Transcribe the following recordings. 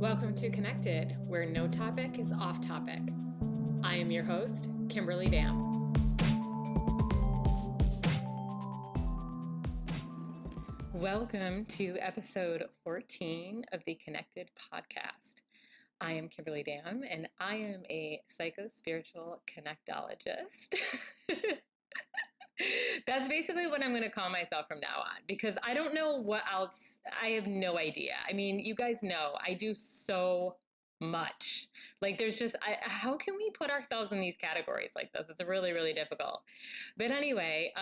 Welcome to Connected, where no topic is off topic. I am your host, Kimberly Dam. Welcome to episode 14 of the Connected podcast. I am Kimberly Dam, and I am a psycho-spiritual connectologist. That's basically what I'm going to call myself from now on, because I don't know what else. I have no idea. I mean, you guys know I do so much. Like, there's just, how can we put ourselves in these categories like this? It's really, really difficult. But anyway,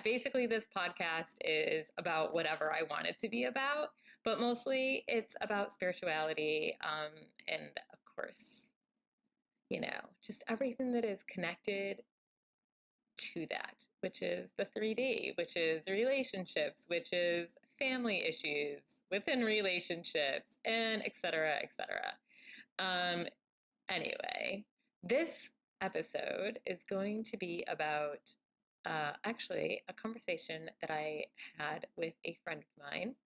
basically this podcast is about whatever I want it to be about, but mostly it's about spirituality, and of course, just everything that is connected to that, which is the 3D, which is relationships, which is family issues within relationships, and et cetera, et cetera. Anyway, this episode is going to be about actually a conversation that I had with a friend of mine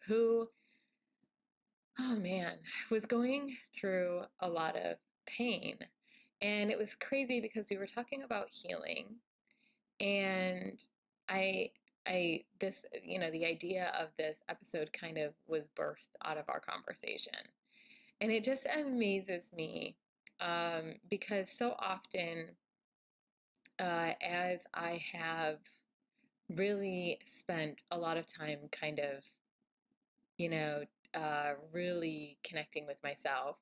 who, oh man, was going through a lot of pain. And it was crazy because we were talking about healing. And the idea of this episode kind of was birthed out of our conversation. And it just amazes me because so often, as I have really spent a lot of time kind of, really connecting with myself,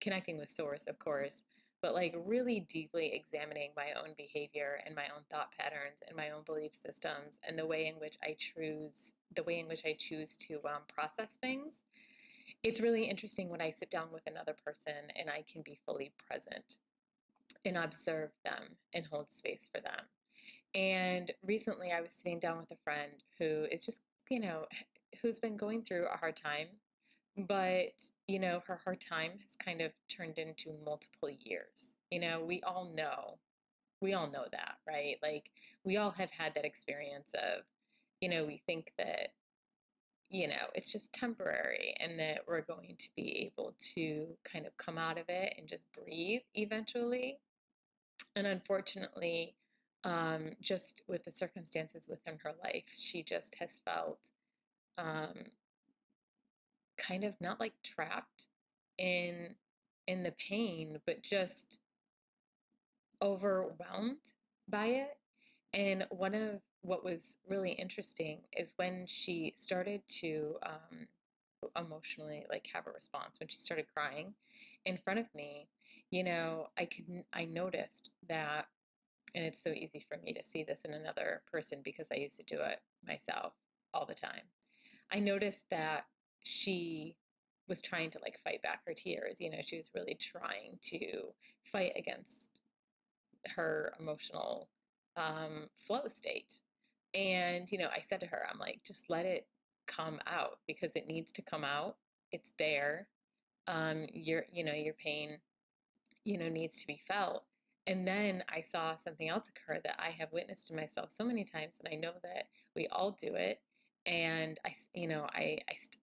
connecting with source, of course, but like really deeply examining my own behavior and my own thought patterns and my own belief systems and the way in which I choose to process things. It's really interesting when I sit down with another person and I can be fully present and observe them and hold space for them. And recently I was sitting down with a friend who is just, who's been going through a hard time, but, her hard time has kind of turned into multiple years. We all know that, right? Like, we all have had that experience of, we think that, it's just temporary and that we're going to be able to kind of come out of it and just breathe eventually. And unfortunately, just with the circumstances within her life, she just has felt um, kind of not like trapped in the pain, but just overwhelmed by it. And one of what was really interesting is when she started to emotionally like have a response, when she started crying in front of me, I noticed that, and it's so easy for me to see this in another person because I used to do it myself all the time. I noticed that she was trying to like fight back her tears. She was really trying to fight against her emotional flow state. And, I said to her, I'm like, just let it come out because it needs to come out. It's there. Your pain, needs to be felt. And then I saw something else occur that I have witnessed in myself so many times, and I know that we all do it. And I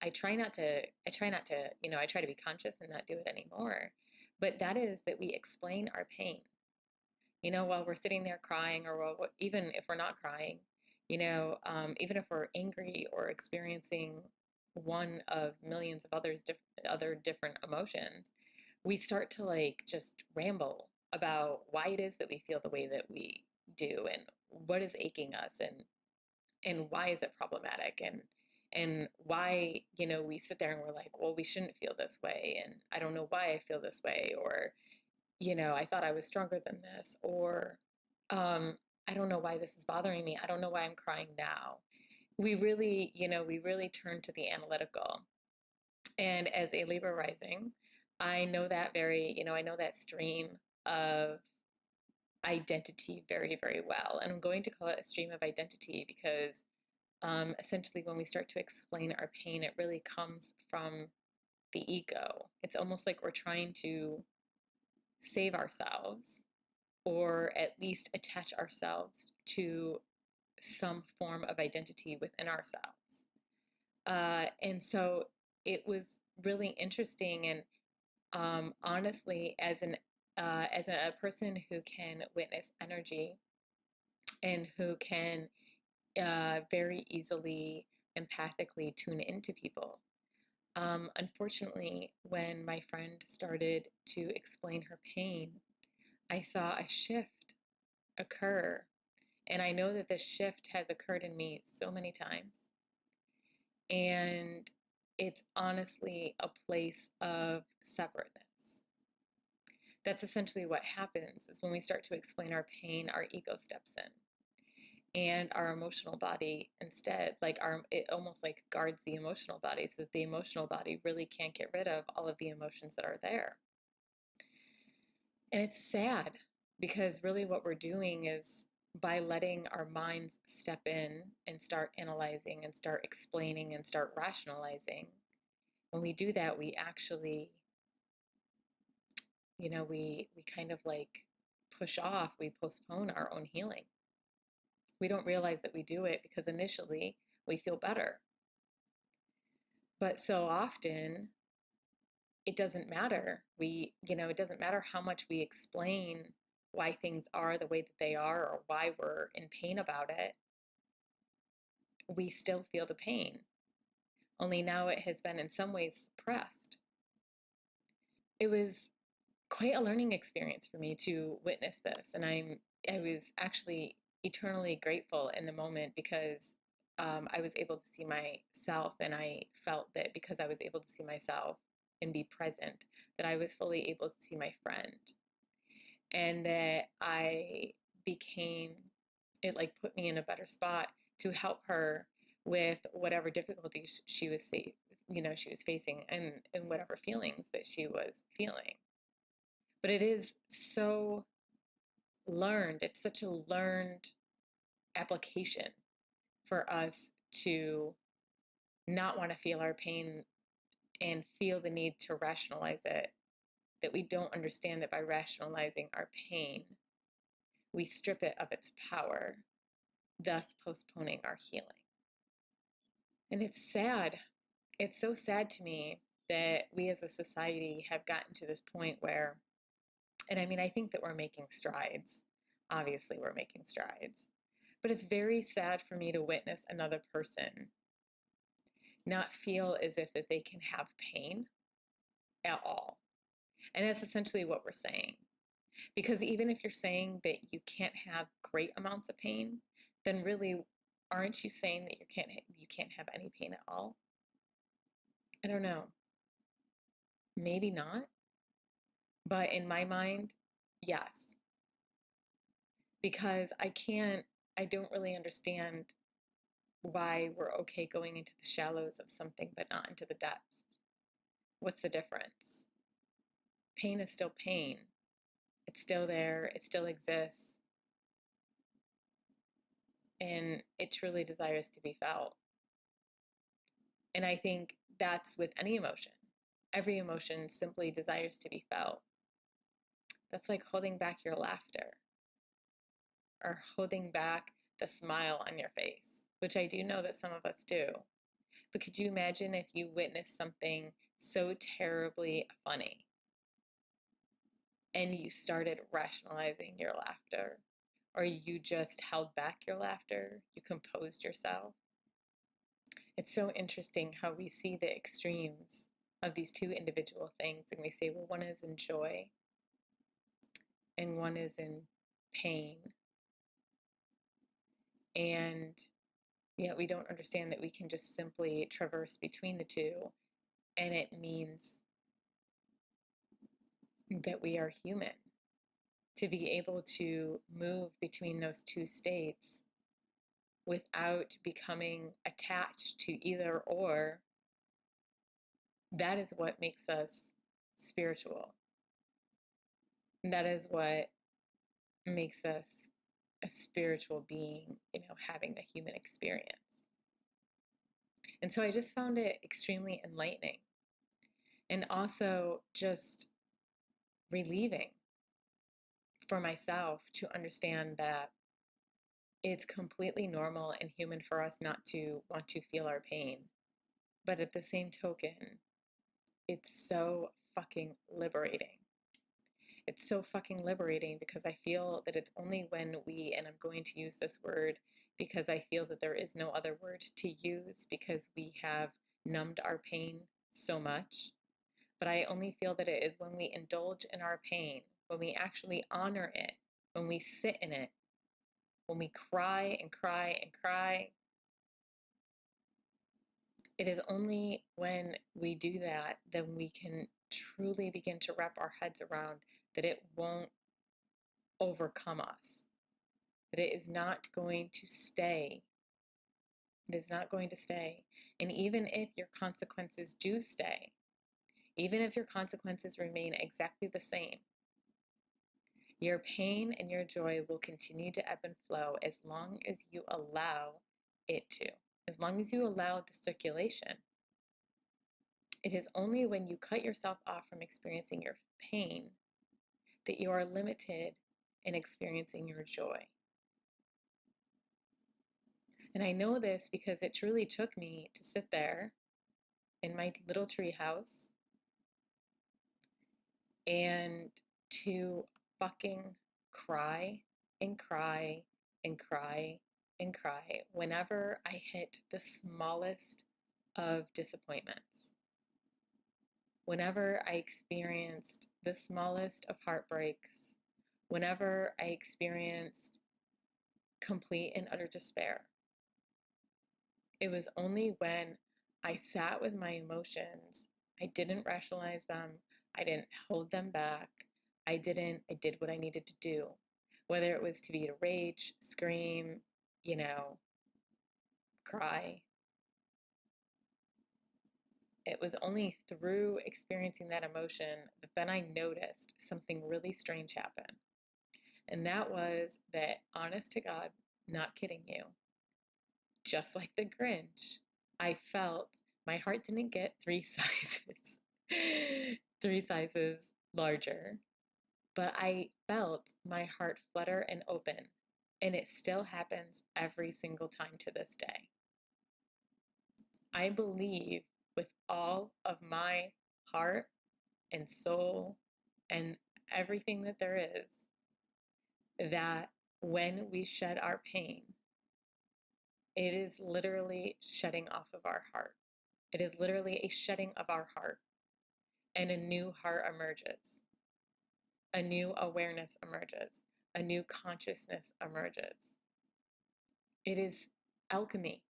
try not to, I try to be conscious and not do it anymore. But that is that we explain our pain, while we're sitting there crying, or even if we're not crying, even if we're angry or experiencing one of millions of other different emotions, we start to like just ramble about why it is that we feel the way that we do and what is aching us, and why is it problematic, and why, we sit there and we're like, well, we shouldn't feel this way, and I don't know why I feel this way, or I thought I was stronger than this, or I don't know why this is bothering me. I don't know why I'm crying now. We really turn to the analytical. And as a Libra rising, I know that I know that stream of identity very, very well. And I'm going to call it a stream of identity because essentially when we start to explain our pain, it really comes from the ego. It's almost like we're trying to save ourselves, or at least attach ourselves to some form of identity within ourselves. And so it was really interesting. And honestly, as a person who can witness energy and who can very easily empathically tune into people. Unfortunately, when my friend started to explain her pain, I saw a shift occur. And I know that this shift has occurred in me so many times. And it's honestly a place of separateness. That's essentially what happens is when we start to explain our pain, our ego steps in. And our emotional body instead, like it almost like guards the emotional body so that the emotional body really can't get rid of all of the emotions that are there. And it's sad because really what we're doing is by letting our minds step in and start analyzing and start explaining and start rationalizing, when we do that, we actually, we kind of like push off, we postpone our own healing. We don't realize that we do it because initially we feel better. But so often it doesn't matter. It doesn't matter how much we explain why things are the way that they are or why we're in pain about it. We still feel the pain. Only now it has been in some ways suppressed. It was quite a learning experience for me to witness this. And I was actually eternally grateful in the moment because I was able to see myself, and I felt that because I was able to see myself and be present, that I was fully able to see my friend, and that it like put me in a better spot to help her with whatever difficulties she was facing and whatever feelings that she was feeling. But it is so learned. It's such a learned application for us to not want to feel our pain and feel the need to rationalize it, that we don't understand that by rationalizing our pain, we strip it of its power, thus postponing our healing. And it's sad. It's so sad to me that we as a society have gotten to this point where, and I mean, I think that we're making strides. Obviously, we're making strides. But it's very sad for me to witness another person not feel as if that they can have pain at all. And that's essentially what we're saying. Because even if you're saying that you can't have great amounts of pain, then really aren't you saying that you can't have any pain at all? I don't know. Maybe not. But in my mind, yes. Because I don't really understand why we're okay going into the shallows of something but not into the depths. What's the difference? Pain is still pain. It's still there, it still exists, and it truly desires to be felt. And I think that's with any emotion. Every emotion simply desires to be felt. That's like holding back your laughter or holding back the smile on your face, which I do know that some of us do. But could you imagine if you witnessed something so terribly funny and you started rationalizing your laughter, or you just held back your laughter, you composed yourself? It's so interesting how we see the extremes of these two individual things, and we say, well, one is in joy and one is in pain. And yet we don't understand that we can just simply traverse between the two, and it means that we are human. To be able to move between those two states without becoming attached to either or, that is what makes us spiritual. That is what makes us a spiritual being, having the human experience. And so I just found it extremely enlightening and also just relieving for myself to understand that it's completely normal and human for us not to want to feel our pain. But at the same token, it's so fucking liberating. It's so fucking liberating because I feel that it's only when we, and I'm going to use this word because I feel that there is no other word to use because we have numbed our pain so much. But I only feel that it is when we indulge in our pain, when we actually honor it, when we sit in it, when we cry and cry and cry. It is only when we do that that we can truly begin to wrap our heads around that it won't overcome us, that it is not going to stay. It is not going to stay. And even if your consequences do stay, even if your consequences remain exactly the same, your pain and your joy will continue to ebb and flow as long as you allow it to, as long as you allow the circulation. It is only when you cut yourself off from experiencing your pain that you are limited in experiencing your joy. And I know this because it truly took me to sit there in my little tree house and to fucking cry and cry and cry and cry whenever I hit the smallest of disappointments. Whenever I experienced the smallest of heartbreaks, whenever I experienced complete and utter despair. It was only when I sat with my emotions, I didn't rationalize them, I didn't hold them back, I did what I needed to do. Whether it was to be to rage, scream, cry. It was only through experiencing that emotion that then I noticed something really strange happen. And that was that, honest to God, not kidding you, just like the Grinch, I felt my heart didn't get three sizes, three sizes larger, but I felt my heart flutter and open. And it still happens every single time to this day. I believe with all of my heart and soul and everything that there is that when we shed our pain, it is literally shedding off of our heart. It is literally a shedding of our heart, and a new heart emerges. A new awareness emerges. A new consciousness emerges. It is alchemy.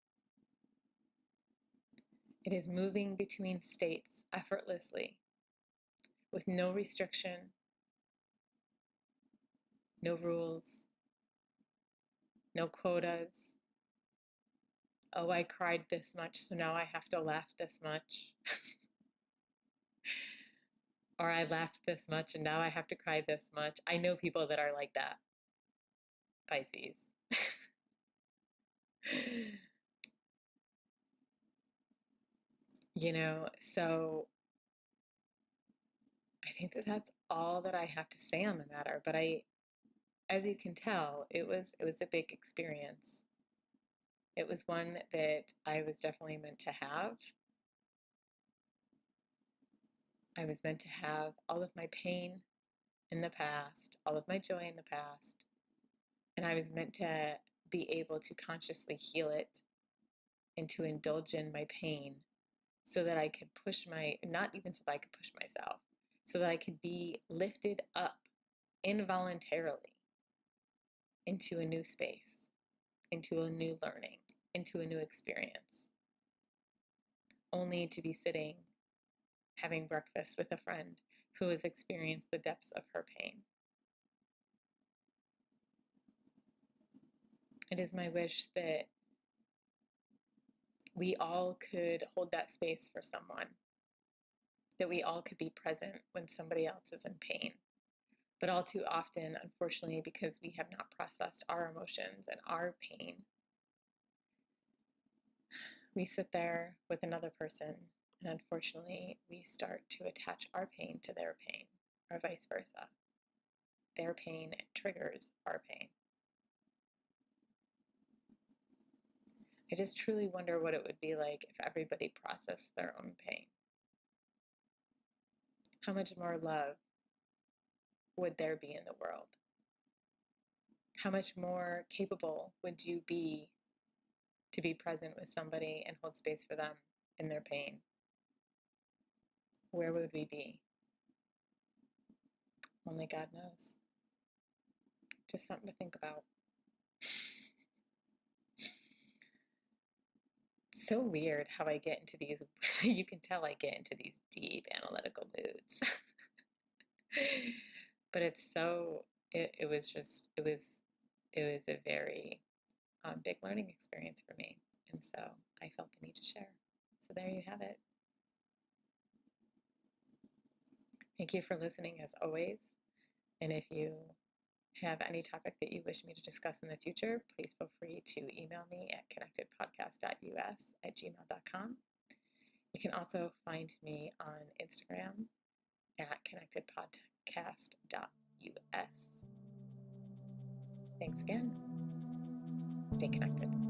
It is moving between states effortlessly, with no restriction, no rules, no quotas. Oh, I cried this much, so now I have to laugh this much. Or I laughed this much, and now I have to cry this much. I know people that are like that. Pisces. So I think that that's all that I have to say on the matter. But as you can tell, it was a big experience. It was one that I was definitely meant to have. I was meant to have all of my pain in the past, all of my joy in the past, and I was meant to be able to consciously heal it and to indulge in my pain so that I could not even so that I could push myself, so that I could be lifted up involuntarily into a new space, into a new learning, into a new experience, only to be sitting having breakfast with a friend who has experienced the depths of her pain. It is my wish that we all could hold that space for someone, that we all could be present when somebody else is in pain. But all too often, unfortunately, because we have not processed our emotions and our pain, we sit there with another person, and unfortunately, we start to attach our pain to their pain, or vice versa. Their pain triggers our pain. I just truly wonder what it would be like if everybody processed their own pain. how much more love would there be in the world? How much more capable would you be to be present with somebody and hold space for them in their pain? Where would we be? Only God knows. Just something to think about. It's so weird how I get into these, you can tell I get into these deep analytical moods. But it's so, it was just, it was a very big learning experience for me. And so I felt the need to share. So there you have it. Thank you for listening as always. And if you have any topic that you wish me to discuss in the future, please feel free to email me at connectedpodcast.us@gmail.com. You can also find me on Instagram at connectedpodcast.us. Thanks again. Stay connected.